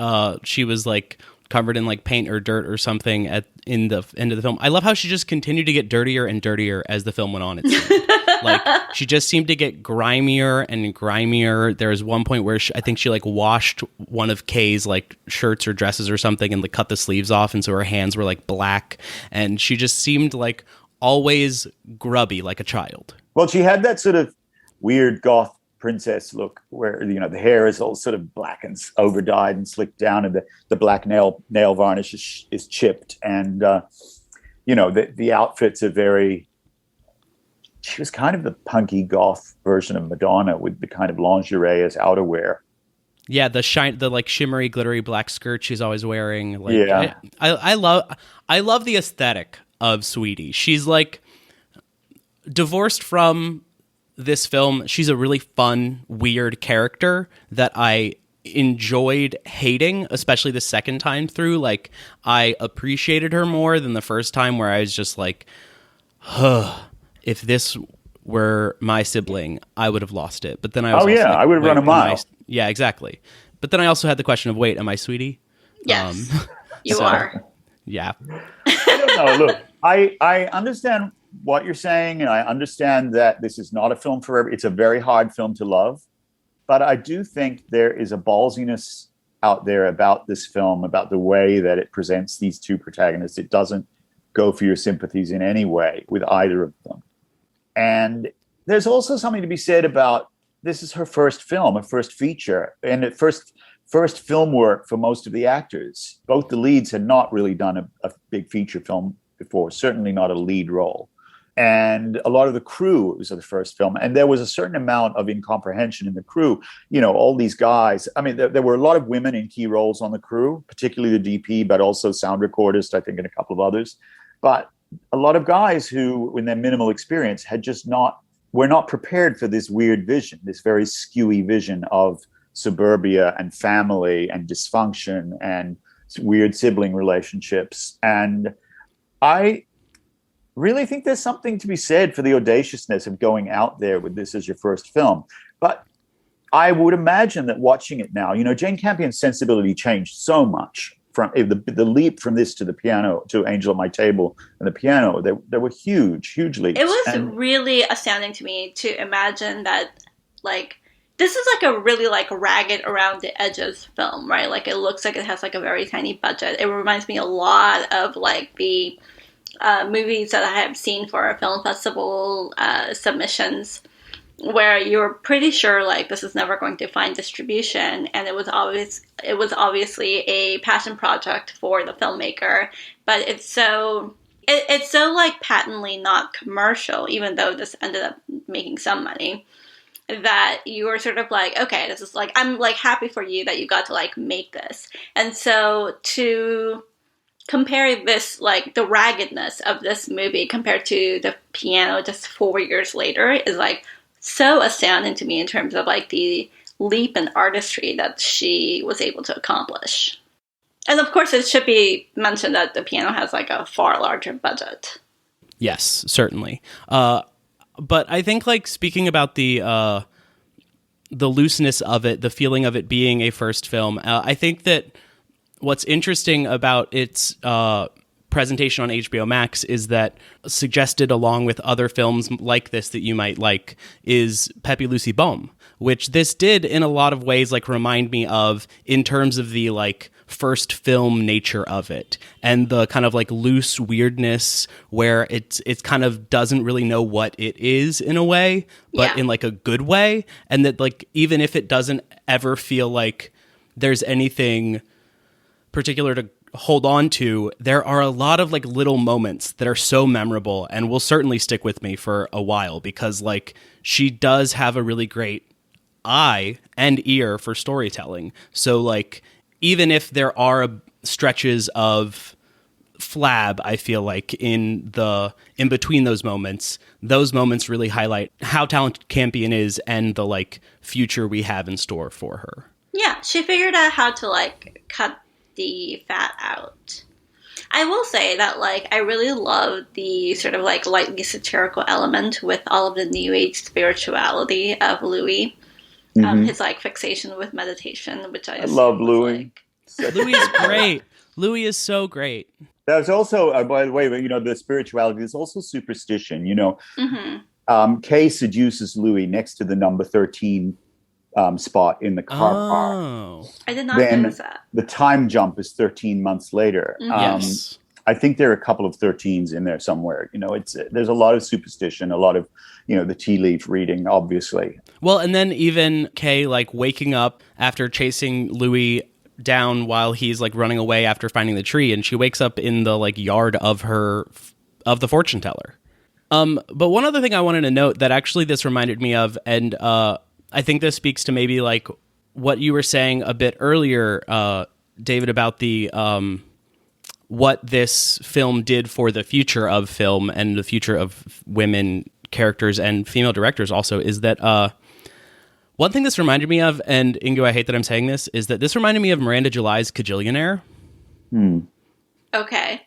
she was like covered in like paint or dirt or something in the end of the film. I love how she just continued to get dirtier and dirtier as the film went on. It seemed. Like she just seemed to get grimier and grimier. There was one point where I think she like washed one of Kay's like shirts or dresses or something and like cut the sleeves off, and so her hands were like black, and she just seemed like always grubby like a child. Well, she had that sort of weird goth princess look where, you know, the hair is all sort of black and over dyed and slicked down, and the black nail varnish is chipped, and you know, the outfits are very, she was kind of the punky goth version of Madonna with the kind of lingerie as outerwear. Yeah, the like shimmery glittery black skirt she's always wearing. Like, yeah. I love the aesthetic of Sweetie. She's like divorced from this film, she's a really fun, weird character that I enjoyed hating, especially the second time through. Like, I appreciated her more than the first time, where I was just like, if this were my sibling, I would have lost it. But then I was I would have run a mile. Yeah, exactly. But then I also had the question of, wait, am I Sweetie? Yes, you are. Yeah. I don't know. Look, I understand what you're saying, and I understand that this is not a film for it's a very hard film to love, but I do think there is a ballsiness out there about this film, about the way that it presents these two protagonists. It doesn't go for your sympathies in any way with either of them. And there's also something to be said about this is her first film, her first feature, and at first film work for most of the actors. Both the leads had not really done a big feature film before, certainly not a lead role. And a lot of the crew, it was the first film. And there was a certain amount of incomprehension in the crew. You know, all these guys, I mean, there were a lot of women in key roles on the crew, particularly the DP, but also sound recordist, I think, and a couple of others. But a lot of guys who, in their minimal experience, were not prepared for this weird vision, this very skewy vision of suburbia and family and dysfunction and weird sibling relationships. And I really think there's something to be said for the audaciousness of going out there with this as your first film. But I would imagine that watching it now, you know, Jane Campion's sensibility changed so much from the leap from this to the piano, to Angel at My Table and the piano. There were huge leaps. It was really astounding to me to imagine that, like, this is like a really like ragged around the edges film, right? Like, it looks like it has like a very tiny budget. It reminds me a lot of like the movies that I have seen for film festival submissions, where you're pretty sure like this is never going to find distribution, and it was obviously a passion project for the filmmaker, but it's so like patently not commercial, even though this ended up making some money, that you were sort of like, okay, this is like, I'm like happy for you that you got to like make this. And so to compare this, like the raggedness of this movie compared to the piano just 4 years later, is like so astounding to me in terms of like the leap in artistry that she was able to accomplish. And of course, it should be mentioned that the piano has like a far larger budget. Yes, certainly. But I think, like, speaking about the looseness of it, the feeling of it being a first film, I think that what's interesting about its presentation on HBO Max is that, suggested along with other films like this that you might like, is Pepe Lucy Boom, which this did in a lot of ways like remind me of, in terms of the like first film nature of it, and the kind of like loose weirdness where it's kind of doesn't really know what it is in a way, but in like a good way. And that like, even if it doesn't ever feel like there's anything particular to hold on to, there are a lot of like little moments that are so memorable and will certainly stick with me for a while, because like she does have a really great eye and ear for storytelling. So like, even if there are stretches of flab, I feel like in between those moments really highlight how talented Campion is and the like future we have in store for her. Yeah, she figured out how to like cut the fat out. I will say that like I really love the sort of like lightly satirical element with all of the new age spirituality of Louis. His like fixation with meditation, which I love Louis. Like... Louis is great. Louis is so great. There's also, by the way, you know, the spirituality. There's also superstition. You know, Kay seduces Louis next to the number 13 spot in the car park. I did not notice that. The time jump is 13 months later. Yes. I think there are a couple of 13s in there somewhere. You know, there's a lot of superstition, a lot of, you know, the tea leaf reading, obviously. Well, and then even Kay, like, waking up after chasing Louis down while he's, like, running away after finding the tree, and she wakes up in the, like, yard of the fortune teller. But one other thing I wanted to note that actually this reminded me of, and I think this speaks to maybe, like, what you were saying a bit earlier, David, about the... what this film did for the future of film and the future of women characters and female directors also, is that one thing this reminded me of, and Inkoo, I hate that I'm saying this, is that this reminded me of Miranda July's Kajillionaire. Okay.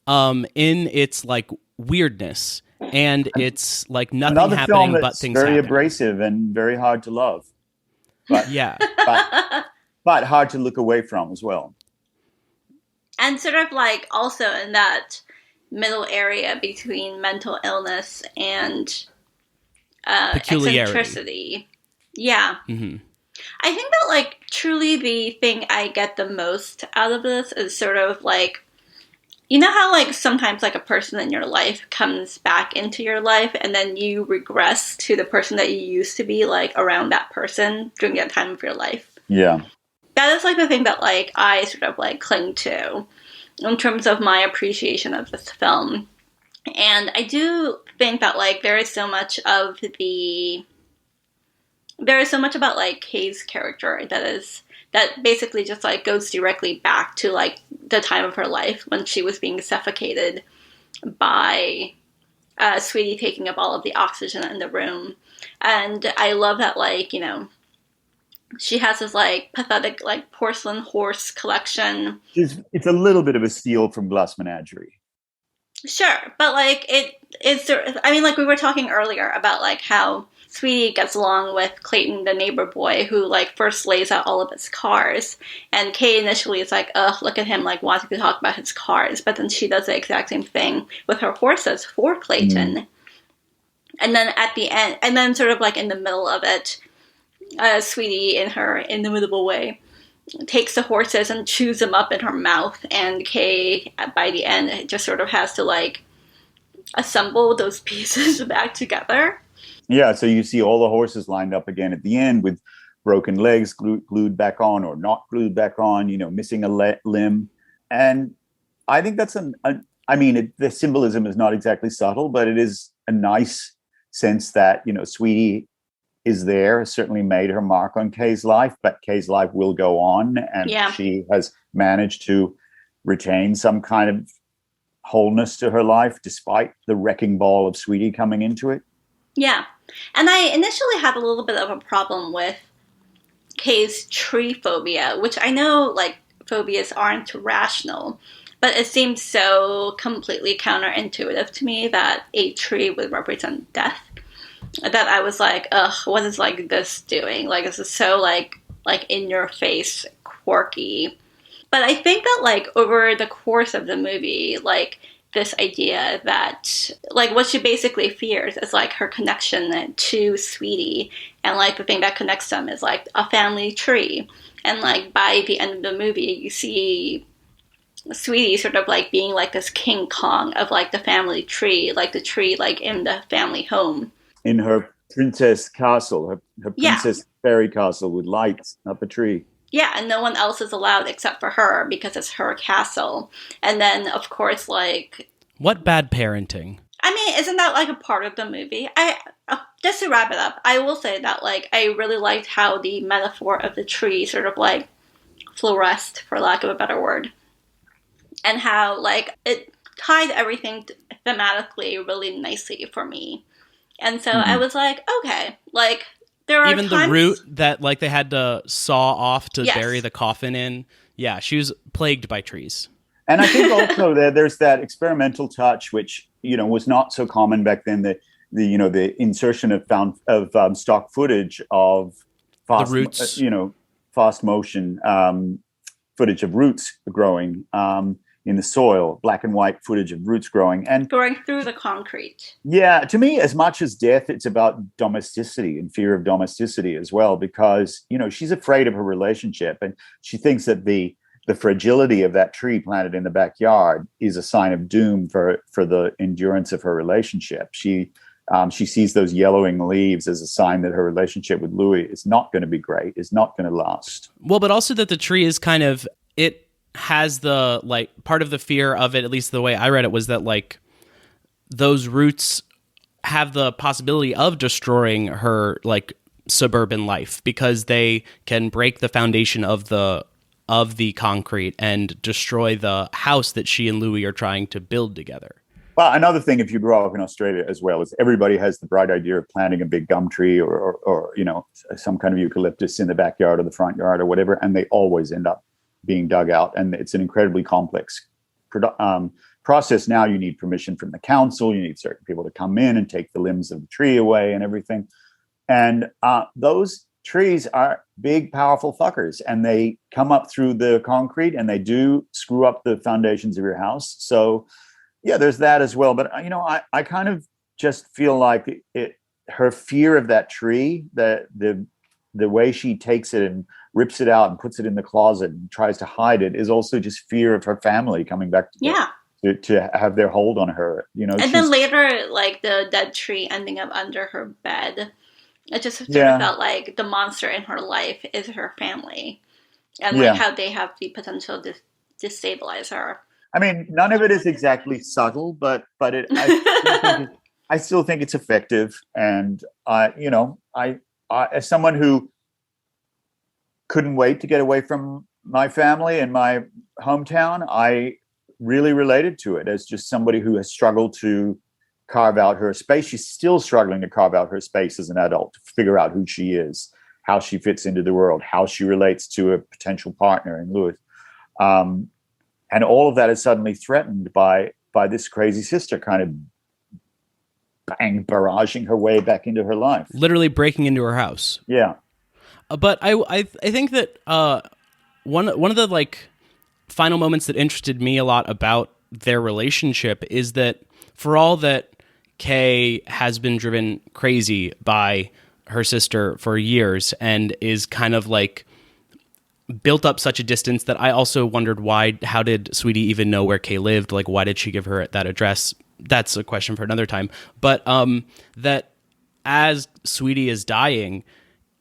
In its like weirdness, and it's like nothing Another happening film but things very happening. Abrasive and very hard to love. But, yeah. but hard to look away from as well. And sort of like also in that middle area between mental illness and peculiarity. eccentricity. Yeah. Mm-hmm. I think that like truly the thing I get the most out of this is sort of like, you know how like sometimes like a person in your life comes back into your life and then you regress to the person that you used to be like around that person during that time of your life. Yeah. That is like the thing that like I sort of like cling to in terms of my appreciation of this film. And I do think that like there is so much about like Kay's character that basically just like goes directly back to like the time of her life when she was being suffocated by Sweetie taking up all of the oxygen in the room. And I love that, like, you know, she has this like pathetic like porcelain horse collection. It's a little bit of a steal from Glass Menagerie. Sure, but like it's, I mean, like we were talking earlier about like how Sweetie gets along with Clayton, the neighbor boy, who like first lays out all of his cars, and Kay initially is like, ugh, look at him like wanting to talk about his cars, but then she does the exact same thing with her horses for Clayton. And then at the end, and then sort of like in the middle of it, Sweetie, in her inimitable way, takes the horses and chews them up in her mouth, and Kay, by the end, just sort of has to like assemble those pieces back together. Yeah, so you see all the horses lined up again at the end with broken legs glued back on or not glued back on, you know, missing a limb. And I think that's the symbolism is not exactly subtle, but it is a nice sense that, you know, Sweetie is there, certainly made her mark on Kay's life, but Kay's life will go on, and she has managed to retain some kind of wholeness to her life despite the wrecking ball of Sweetie coming into it. Yeah. And I initially had a little bit of a problem with Kay's tree phobia, which I know, like, phobias aren't rational, but it seems so completely counterintuitive to me that a tree would represent death, that I was like, ugh, what is, like, this doing? Like, this is so, like in your face, quirky. But I think that, like, over the course of the movie, like, this idea that, like, what she basically fears is, like, her connection to Sweetie, and, like, the thing that connects them is, like, a family tree. And, like, by the end of the movie, you see Sweetie sort of, like, being, like, this King Kong of, like, the family tree, like, the tree, like, in the family home. In her princess castle, her princess fairy castle with lights up a tree. Yeah, and no one else is allowed except for her because it's her castle. And then, of course, like... What bad parenting? I mean, isn't that, like, a part of the movie? Just to wrap it up, I will say that, like, I really liked how the metaphor of the tree sort of, like, fluoresced, for lack of a better word. And how, like, it tied everything thematically really nicely for me. And so I was like, okay, like... There are even times... the root that like they had to saw off to bury the coffin in. Yeah, she was plagued by trees. And I think also there's that experimental touch, which, you know, was not so common back then. The insertion of stock footage of fast, roots, fast motion footage of roots growing in the soil, black and white footage of roots growing and going through the concrete. Yeah, to me, as much as death, it's about domesticity and fear of domesticity as well, because, you know, she's afraid of her relationship, and she thinks that the fragility of that tree planted in the backyard is a sign of doom for the endurance of her relationship. She sees those yellowing leaves as a sign that her relationship with Louis is not going to be great, is not going to last. Well, but also that the tree is kind of it. Has the, like, part of the fear of it, at least the way I read it, was that, like, those roots have the possibility of destroying her, like, suburban life, because they can break the foundation of the concrete and destroy the house that she and Louis are trying to build together. Well, another thing, if you grow up in Australia as well, is everybody has the bright idea of planting a big gum tree or you know, some kind of eucalyptus in the backyard or the front yard or whatever, and they always end up being dug out, and it's an incredibly complex process. Now you need permission from the council, you need certain people to come in and take the limbs of the tree away and everything, and those trees are big, powerful fuckers, and they come up through the concrete and they do screw up the foundations of your house. So yeah, there's that as well. But, you know, I kind of just feel like her fear of that tree, the way she takes it and rips it out and puts it in the closet and tries to hide it is also just fear of her family coming back to have their hold on her. And then later, like the dead tree ending up under her bed. It just sort of felt like the monster in her life is her family. And like how they have the potential to destabilize her. I mean, none of it is exactly subtle, but I still think it's effective. And I as someone who couldn't wait to get away from my family and my hometown, I really related to it as just somebody who has struggled to carve out her space. She's still struggling to carve out her space as an adult, to figure out who she is, how she fits into the world, how she relates to a potential partner in Louis. And all of that is suddenly threatened by this crazy sister kind of barraging her way back into her life. Literally breaking into her house. Yeah. But I think that one of the like final moments that interested me a lot about their relationship is that for all that Kay has been driven crazy by her sister for years and is kind of like built up such a distance that I also wondered how did Sweetie even know where Kay lived? Like, why did she give her that address? That's a question for another time. But that as Sweetie is dying,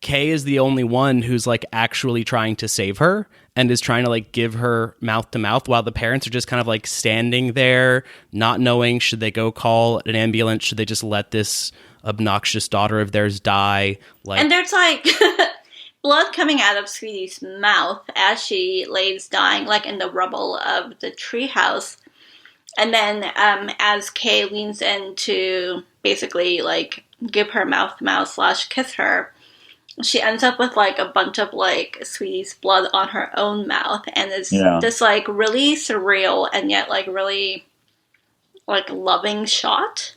Kay is the only one who's like actually trying to save her and is trying to like give her mouth to mouth while the parents are just kind of like standing there, not knowing, should they go call an ambulance? Should they just let this obnoxious daughter of theirs die? Like, and there's like blood coming out of Sweetie's mouth as she lays dying, like in the rubble of the treehouse. And then as Kay leans in to basically like give her mouth to mouth / kiss her, she ends up with like a bunch of like Sweetie's blood on her own mouth, and it's this like really surreal and yet like really like loving shot.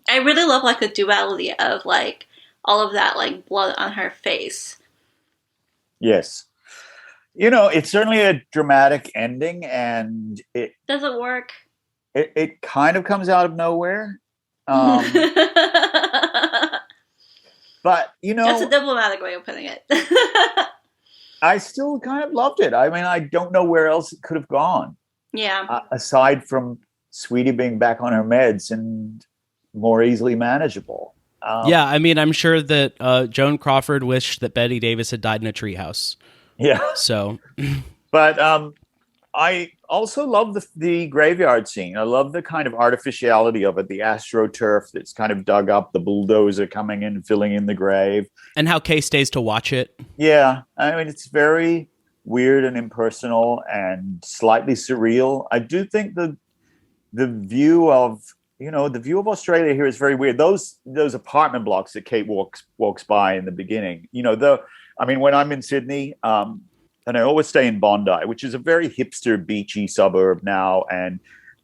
I really love like the duality of like all of that like blood on her face. Yes. It's certainly a dramatic ending, and it doesn't work. It kind of comes out of nowhere. But, that's a diplomatic way of putting it. I still kind of loved it. I mean, I don't know where else it could have gone. Yeah. Aside from Sweetie being back on her meds and more easily manageable. Yeah, I mean, I'm sure that Joan Crawford wished that Betty Davis had died in a treehouse. Yeah. So. But I also love the graveyard scene. I love the kind of artificiality of it, the astroturf that's kind of dug up, the bulldozer coming in and filling in the grave. And how Kay stays to watch it. Yeah. I mean, it's very weird and impersonal and slightly surreal. I do think the view of Australia here is very weird. Those apartment blocks that Kate walks by in the beginning, when I'm in Sydney, and I always stay in Bondi, which is a very hipster, beachy suburb now and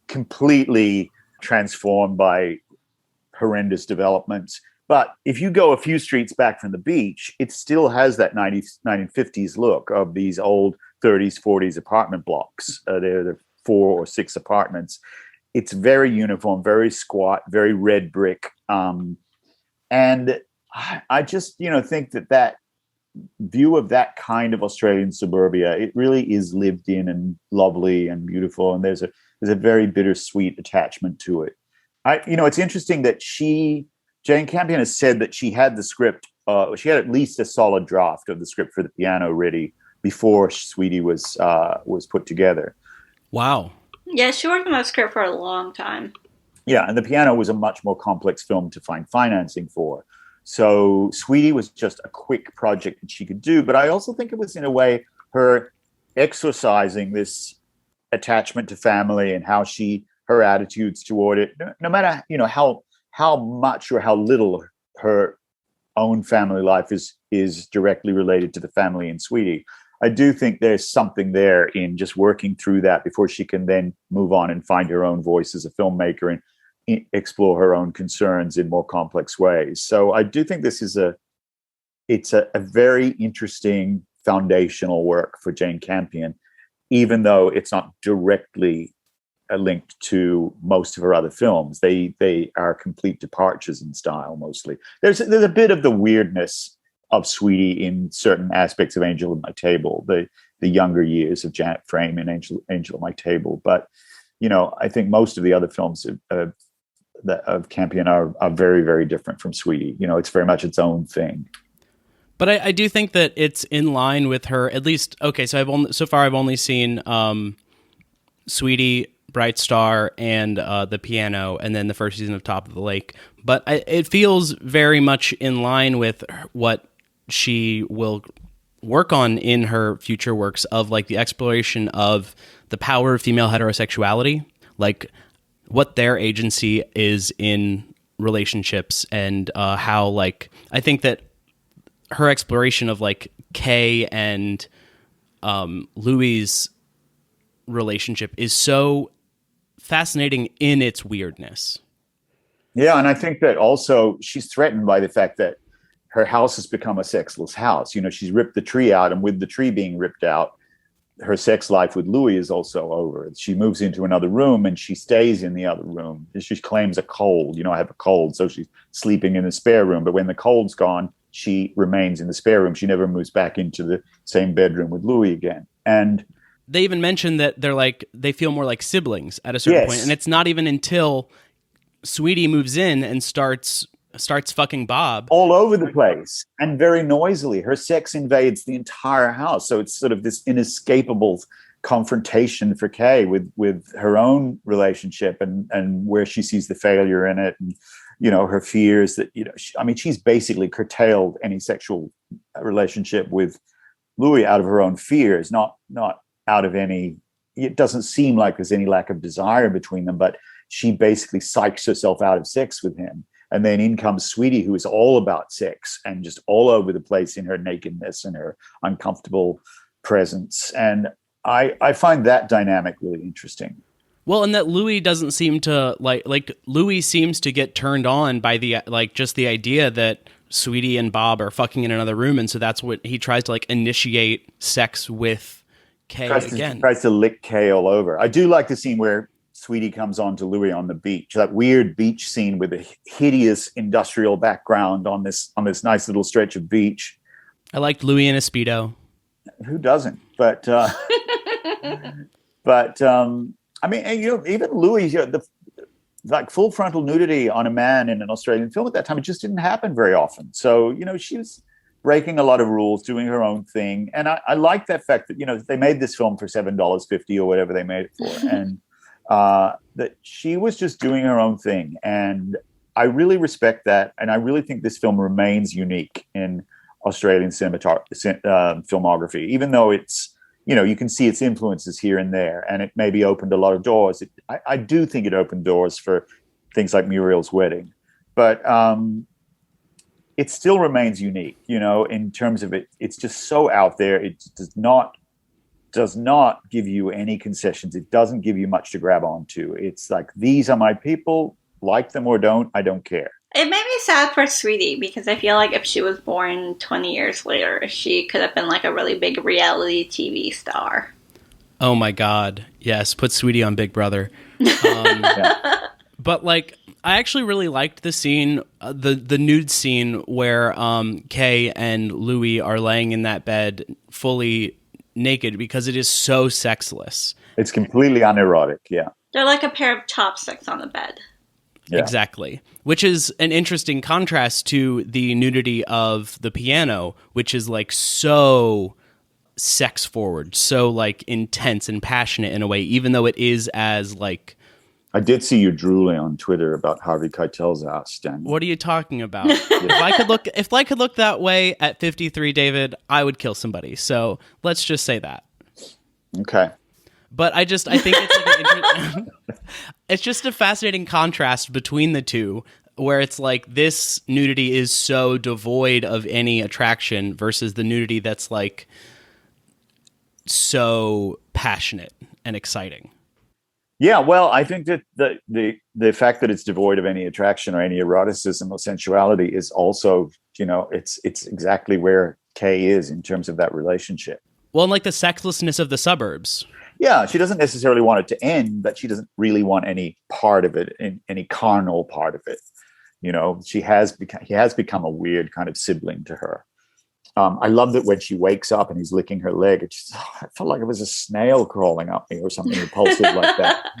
completely transformed by horrendous developments. But if you go a few streets back from the beach, it still has that 1950s look of these old 30s, 40s apartment blocks. They're the 4 or 6 apartments. It's very uniform, very squat, very red brick. And I just, think that view of that kind of Australian suburbia, it really is lived in and lovely and beautiful. And there's a very bittersweet attachment to it. It's interesting that Jane Campion has said that she had the script, she had at least a solid draft of the script for the piano ready before Sweetie was put together. Wow. Yeah, she worked on that script for a long time. Yeah, and the piano was a much more complex film to find financing for. So Sweetie was just a quick project that she could do. But I also think it was, in a way, her exercising this attachment to family and her attitudes toward it, no matter, how much or how little her own family life is directly related to the family in Sweetie. I do think there's something there in just working through that before she can then move on and find her own voice as a filmmaker and explore her own concerns in more complex ways. So I do think this is a very interesting foundational work for Jane Campion, even though it's not directly linked to most of her other films. They are complete departures in style mostly. There's a bit of the weirdness Sweetie in certain aspects of Angel at My Table, the younger years of Janet Frame in Angel at My Table. But I think most of the other films of Campion are very, very different from Sweetie. It's very much its own thing. But I do think that it's in line with her, at least. Okay, so I've only seen Sweetie, Bright Star, and The Piano, and then the first season of Top of the Lake. But it feels very much in line with what she will work on in her future works, of like the exploration of the power of female heterosexuality, like what their agency is in relationships, and how, like, I think that her exploration of like Kay and Louis's relationship is so fascinating in its weirdness. Yeah, and I think that also she's threatened by the fact that her house has become a sexless house. She's ripped the tree out, and with the tree being ripped out, her sex life with Louis is also over. She moves into another room, and she stays in the other room. She claims a cold. I have a cold, so she's sleeping in the spare room. But when the cold's gone, she remains in the spare room. She never moves back into the same bedroom with Louis again. And they even mention that they feel more like siblings at a certain point. And it's not even until Sweetie moves in and starts fucking Bob all over the place and very noisily. Her sex invades the entire house. So it's sort of this inescapable confrontation for Kay with her own relationship and where she sees the failure in it. And her fears that, she's basically curtailed any sexual relationship with Louis out of her own fears, not out of any, it doesn't seem like there's any lack of desire between them, but she basically psychs herself out of sex with him. And then in comes Sweetie, who is all about sex and just all over the place in her nakedness and her uncomfortable presence. And I find that dynamic really interesting. Well, and that Louis doesn't seem to like Louis seems to get turned on by the just the idea that Sweetie and Bob are fucking in another room, and so that's what he tries to initiate sex with Kay again. Tries to lick Kay all over. I do like the scene where Sweetie comes on to Louis on the beach, that weird beach scene with a hideous industrial background on this nice little stretch of beach. I liked Louis in a Speedo. Who doesn't? But even Louis, full frontal nudity on a man in an Australian film at that time, it just didn't happen very often. So, she was breaking a lot of rules, doing her own thing. And I like that fact that, they made this film for $7.50 or whatever they made it for. And that she was just doing her own thing. And I really respect that. And I really think this film remains unique in Australian filmography, even though it's, you can see its influences here and there, and it maybe opened a lot of doors. I do think it opened doors for things like Muriel's Wedding, but it still remains unique, in terms of it. It's just so out there. It does not give you any concessions. It doesn't give you much to grab onto. It's like, these are my people, like them or don't, I don't care. It made me sad for Sweetie, because I feel like if she was born 20 years later, she could have been a really big reality TV star. Oh my God. Yes. Put Sweetie on Big Brother. Yeah. But I actually really liked the scene, the nude scene where Kay and Louis are laying in that bed fully naked, because it is so sexless. It's completely unerotic. Yeah. They're like a pair of chopsticks on the bed. Yeah. Exactly. Which is an interesting contrast to the nudity of The Piano, which is so sex forward, so intense and passionate in a way, even though it is as I did see you drooling on Twitter about Harvey Keitel's ass, Dan. What are you talking about? If I could look that way at 53, David, I would kill somebody. So let's just say that. Okay. But I think it's it's just a fascinating contrast between the two, where it's this nudity is so devoid of any attraction versus the nudity that's so passionate and exciting. Yeah, well, I think that the fact that it's devoid of any attraction or any eroticism or sensuality is also, it's exactly where Kay is in terms of that relationship. Well, and the sexlessness of the suburbs. Yeah, she doesn't necessarily want it to end, but she doesn't really want any part of it, any carnal part of it. He has become a weird kind of sibling to her. I love that when she wakes up and he's licking her leg, I felt like it was a snail crawling up me or something repulsive like that.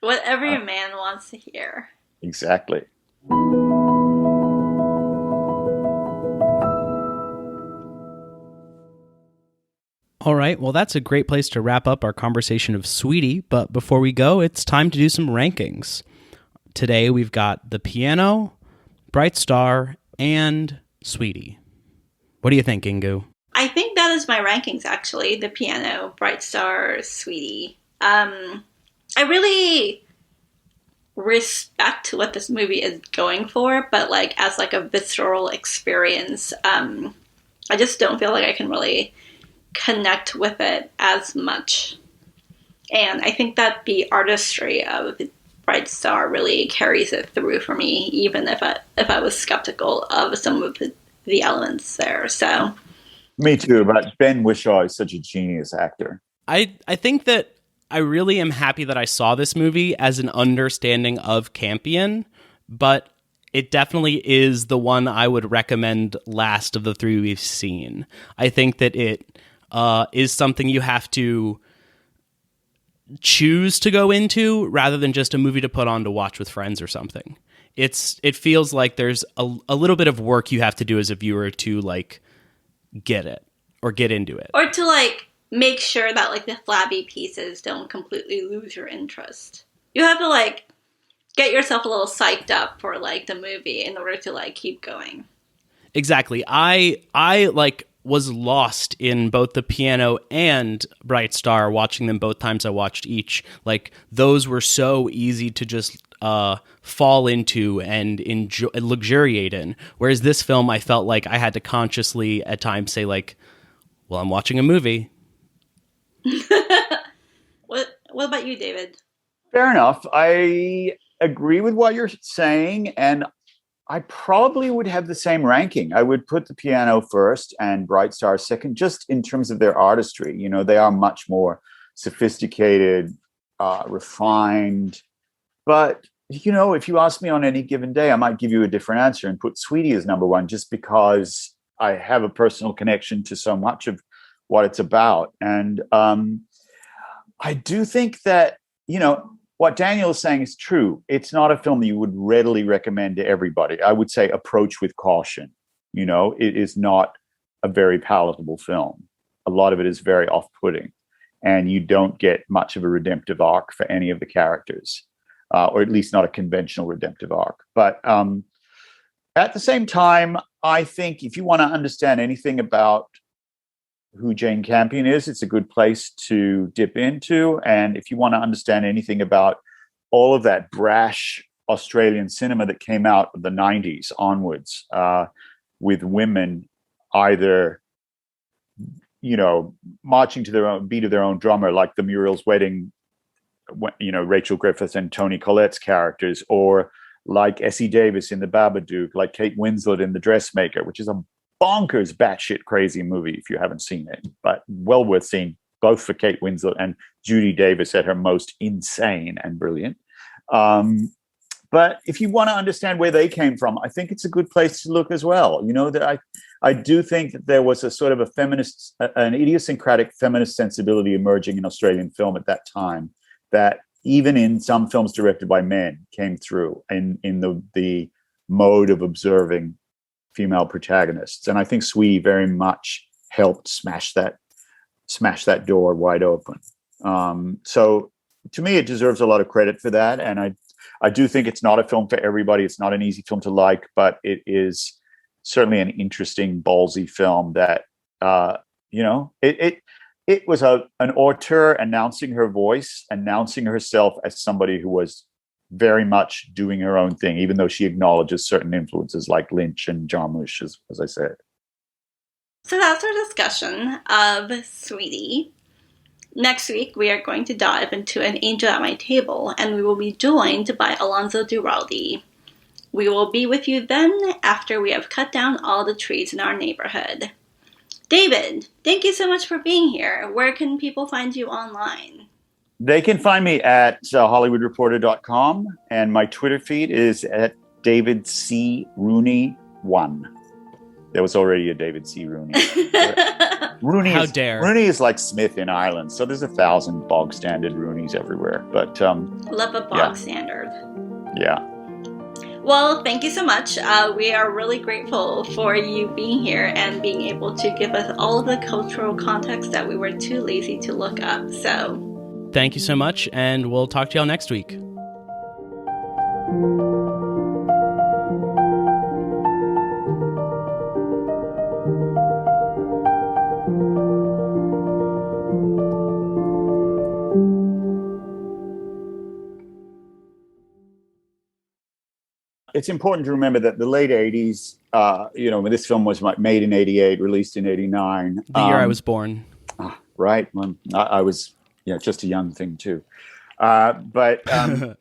What every man wants to hear. Exactly. All right, well, that's a great place to wrap up our conversation of Sweetie, but before we go, it's time to do some rankings. Today, we've got The Piano, Bright Star, and Sweetie. What do you think, Inkoo? I think that is my rankings, actually. The Piano, Bright Star, Sweetie. I really respect what this movie is going for, but like as like a visceral experience, I just don't feel like I can really connect with it as much. And I think that the artistry of Bright Star really carries it through for me, even if I was skeptical of some of the elements there. So me too, but Ben Whishaw is such a genius actor. I think that I really am happy that I saw this movie as an understanding of Campion, but it definitely is the one I would recommend last of the three we've seen. I think that it is something you have to choose to go into rather than just a movie to put on to watch with friends or something. It feels like there's a little bit of work you have to do as a viewer to like get it or get into it. Or to like make sure that like the flabby pieces don't completely lose your interest. You have to like get yourself a little psyched up for like the movie in order to like keep going. Exactly. I like was lost in both The Piano and Bright Star, watching them both times I watched each. Like those were so easy to just fall into and enjoy, luxuriate in. Whereas this film, I felt like I had to consciously at times say like, well, I'm watching a movie. What about you, David? Fair enough. I agree with what you're saying, and I probably would have the same ranking. I would put The Piano first and Bright Star second, just in terms of their artistry. You know, they are much more sophisticated, refined. But, you know, if you ask me on any given day, I might give you a different answer and put Sweetie as number one, just because I have a personal connection to so much of what it's about. And I do think that, you know, what Daniel is saying is true. It's not a film that you would readily recommend to everybody. I would say approach with caution. You know, it is not a very palatable film. A lot of it is very off-putting, and you don't get much of a redemptive arc for any of the characters, or at least not a conventional redemptive arc. But at the same time, I think if you want to understand anything about who Jane Campion is, it's a good place to dip into. And if you want to understand anything about all of that brash Australian cinema that came out of the 90s onwards, with women either, you know, marching to their own beat of their own drummer, like the Muriel's Wedding, you know, Rachel Griffith and Toni Collette's characters, or like Essie Davis in The Babadook, like Kate Winslet in The Dressmaker, which is a bonkers, batshit crazy movie if you haven't seen it, but well worth seeing, both for Kate Winslet and Judy Davis at her most insane and brilliant. But if you want to understand where they came from, I think it's a good place to look as well. You know, that I do think that there was a sort of a feminist, an idiosyncratic feminist sensibility emerging in Australian film at that time that even in some films directed by men came through in the mode of observing female protagonists. And I think Sweetie very much helped smash that door wide open. So to me, it deserves a lot of credit for that. And I do think it's not a film for everybody. It's not an easy film to like, but it is certainly an interesting, ballsy film that, you know, it was an auteur announcing her voice, announcing herself as somebody who was very much doing her own thing, even though she acknowledges certain influences like Lynch and Jarmusch, as I said. So that's our discussion of Sweetie. Next week, we are going to dive into An Angel at My Table, and we will be joined by Alonso Duralde. We will be with you then after we have cut down all the trees in our neighborhood. David, thank you so much for being here. Where can people find you online? They can find me at HollywoodReporter.com, and my Twitter feed is at David C. Rooney 1. There was already a David C. Rooney. Rooney How is, dare. Rooney is like Smith in Ireland, so there's 1,000 bog standard Rooneys everywhere. But Love a bog standard. Yeah. Well, thank you so much. We are really grateful for you being here and being able to give us all of the cultural context that we were too lazy to look up. So, thank you so much, and we'll talk to y'all next week. It's important to remember that the late 80s, when this film was made in 88, released in 89. The year I was born. Right. Well, I was just a young thing, too. But David's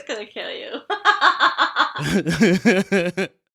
going to kill you.